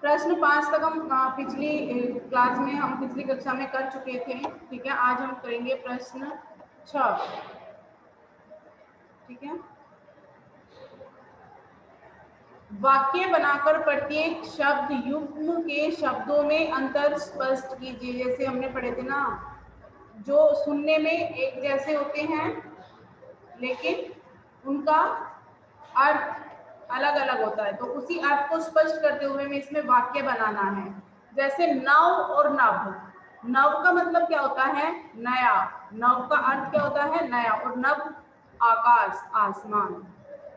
प्रश्न 5 तक हम पिछली क्लास में, हम पिछली कक्षा में कर चुके थे। ठीक है, आज हम करेंगे प्रश्न 6। ठीक है, वाक्य बनाकर प्रत्येक शब्द युग्म के शब्दों में अंतर स्पष्ट कीजिए। जैसे हमने पढ़े थे ना, जो सुनने में एक जैसे होते हैं लेकिन उनका अर्थ अलग अलग होता है, तो उसी अर्थ को स्पष्ट करते हुए में इसमें वाक्य बनाना है। जैसे नव और नभ। नव का मतलब क्या होता है? नया। नव का अर्थ क्या होता है? नया। और नभ आकाश, आसमान।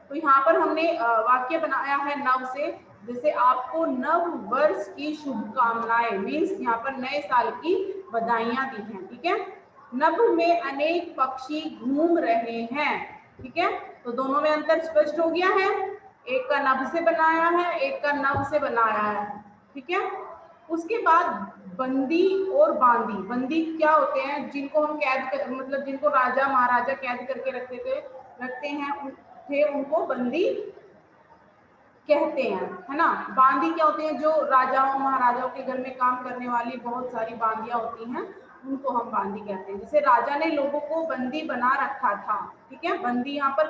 तो यहाँ पर हमने वाक्य बनाया है नव से। जैसे आपको नव वर्ष की शुभकामनाएं, मीन्स यहाँ पर नए साल की बधाइयां दी हैं। ठीक है, नभ में अनेक पक्षी घूम रहे हैं। ठीक है, तो दोनों में अंतर स्पष्ट हो गया है। एक का नभ से बनाया है, एक का नभ से बनाया है। ठीक है, उसके बाद बंदी और बांदी। बंदी क्या होते हैं? जिनको हम कैद कर, मतलब जिनको राजा महाराजा कैद करके रखते हैं थे, उनको बंदी कहते हैं, है ना। बांदी क्या होते हैं? जो राजाओं महाराजाओं के घर में काम करने वाली बहुत सारी बांदियां होती हैं, उनको हम बांदी कहते हैं। जैसे राजा ने लोगों को बंदी बना रखा था। ठीक है, बंदी यहाँ पर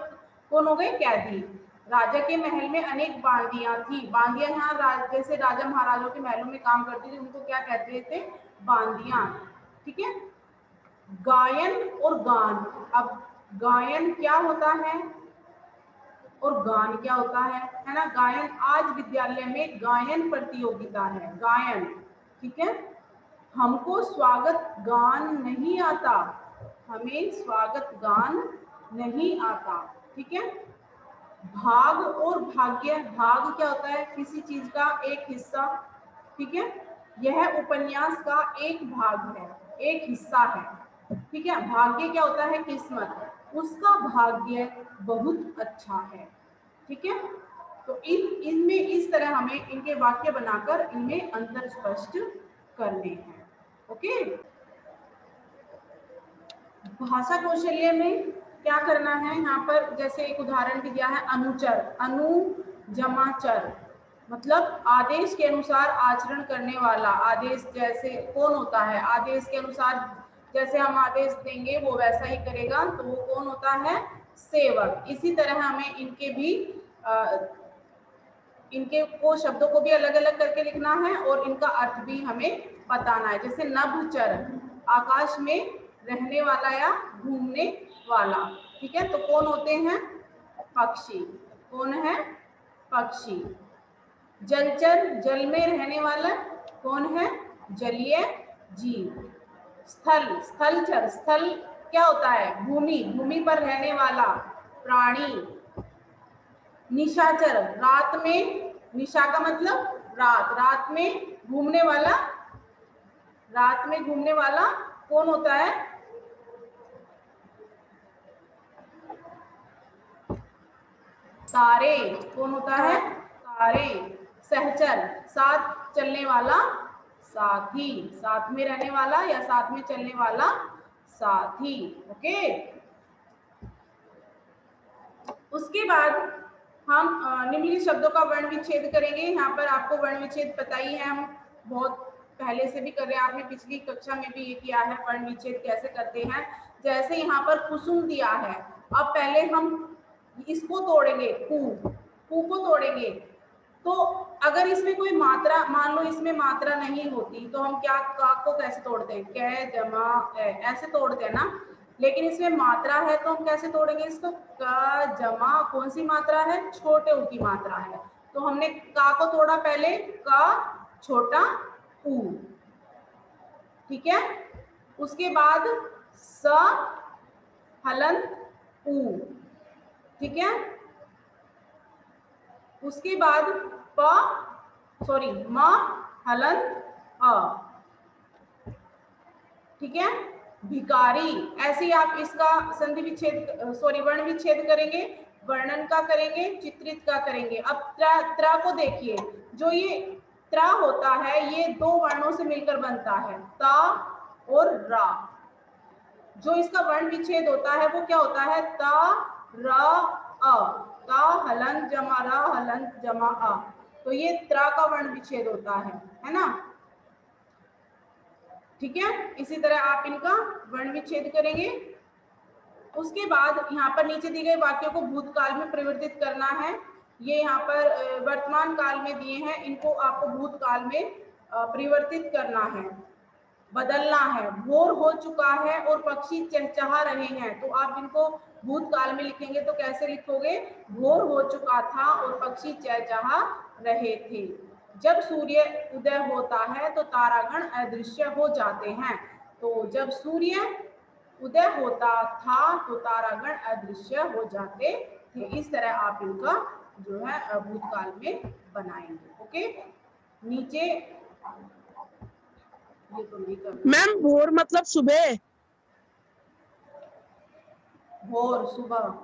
कौन हो गए? कैदी। राजा के महल में अनेक बांदियां थी। बांदियां यहाँ जैसे राजा महाराजाओं के महलों में काम करती थी, उनको क्या कहते थे? बांदियां। ठीक है, गायन और गान। अब गायन क्या होता है और गान क्या होता है ना। गायन, आज विद्यालय में गायन प्रतियोगिता है, गायन। ठीक है, हमको स्वागत गान नहीं आता, हमें स्वागत गान नहीं आता। ठीक है, भाग और भाग्य। भाग क्या होता है? किसी चीज का एक हिस्सा। ठीक है, यह उपन्यास का एक भाग है, एक हिस्सा है। ठीक है, भाग्य क्या होता है? किस्मत। उसका भाग्य बहुत अच्छा है। ठीक है, तो इनमें इस तरह हमें इनके वाक्य बनाकर इनमें अंतर स्पष्ट करने हैं। ओके, भाषा कौशल्य में क्या करना है? यहाँ पर जैसे एक उदाहरण भी दिया है, अनुचर। अनु जमा चर, मतलब आदेश के अनुसार आचरण करने वाला। आदेश जैसे कौन होता है? आदेश के अनुसार जैसे हम आदेश देंगे वो वैसा ही करेगा, तो वो कौन होता है? सेवक। इसी तरह हमें इनके को शब्दों को भी अलग अलग करके लिखना है और इनका अर्थ भी हमें बताना है। जैसे नभचर, आकाश में रहने वाला या घूमने वाला। ठीक है, तो कौन होते हैं? पक्षी। कौन है? पक्षी। जलचर, जल में रहने वाला कौन है? जलीय जीव। स्थल, स्थलचर। स्थल क्या होता है? भूमि, भूमि पर रहने वाला प्राणी। निशाचर, रात में। निशा का मतलब रात, रात में घूमने वाला। रात में घूमने वाला कौन होता है? तारे। कौन होता है? तारे। सहचर, साथ चलने वाला साथी, साथ में रहने वाला या साथ में चलने वाला साथी। ओके, उसके बाद हम निम्नलिखित शब्दों का वर्ण विच्छेद करेंगे। यहाँ पर आपको वर्ण विच्छेद पता ही है, हम बहुत पहले से भी कर रहे हैं, आपने पिछली कक्षा में भी ये किया है, वर्ण विच्छेद कैसे करते हैं। जैसे यहाँ पर कुसुम दिया है, अब पहले हम इसको तोड़ेंगे, कु को तोड़ेंगे। तो अगर इसमें कोई मात्रा, मान लो इसमें मात्रा नहीं होती, तो हम क्या, का को कैसे तोड़ते हैं? कै जमा ए, ऐसे तोड़ते हैं ना। लेकिन इसमें मात्रा है, तो हम कैसे तोड़ेंगे इसको? क जमा, कौन सी मात्रा है? छोटे ऊ की मात्रा है। तो हमने का को तोड़ा पहले, का छोटा ऊ। ठीक है, उसके बाद स हलंत ऊ। ठीक है, उसके बाद म हलंत अ। ठीक है, भिकारी। ऐसे ही आप इसका संधि विच्छेद, वर्ण विच्छेद करेंगे, वर्णन का करेंगे, चित्रित का करेंगे। अब त्रा को देखिए, जो ये त्रा होता है ये दो वर्णों से मिलकर बनता है, ता और रा। जो इसका वर्ण विच्छेद होता है वो क्या होता है? ता र अ। ता हलंत जमा रा हलंत जमा अ। तो ये त्रा का वर्ण विच्छेद होता है ना। ठीक है, इसी तरह आप इनका वर्ण विच्छेद करेंगे। उसके बाद यहाँ पर नीचे दी गए वाक्यों को भूतकाल में परिवर्तित करना है। ये यहाँ पर वर्तमान काल में दिए हैं, इनको आपको भूतकाल में परिवर्तित करना है, बदलना है। भोर हो चुका है और पक्षी चहचहा रहे हैं, तो आप इनको भूतकाल में लिखेंगे तो कैसे लिखोगे? भोर हो चुका था और पक्षी चहचहा रहे थे। जब सूर्य उदय होता है तो तारागण अदृश्य हो जाते हैं। तो जब सूर्य उदय होता था तो तारागण अदृश्य हो जाते थे। इस तरह आप इनका जो है भूतकाल में बनाएंगे। ओके, नीचे ये तो नहीं करना। मैम भोर मतलब सुबह? भोर, सुबह।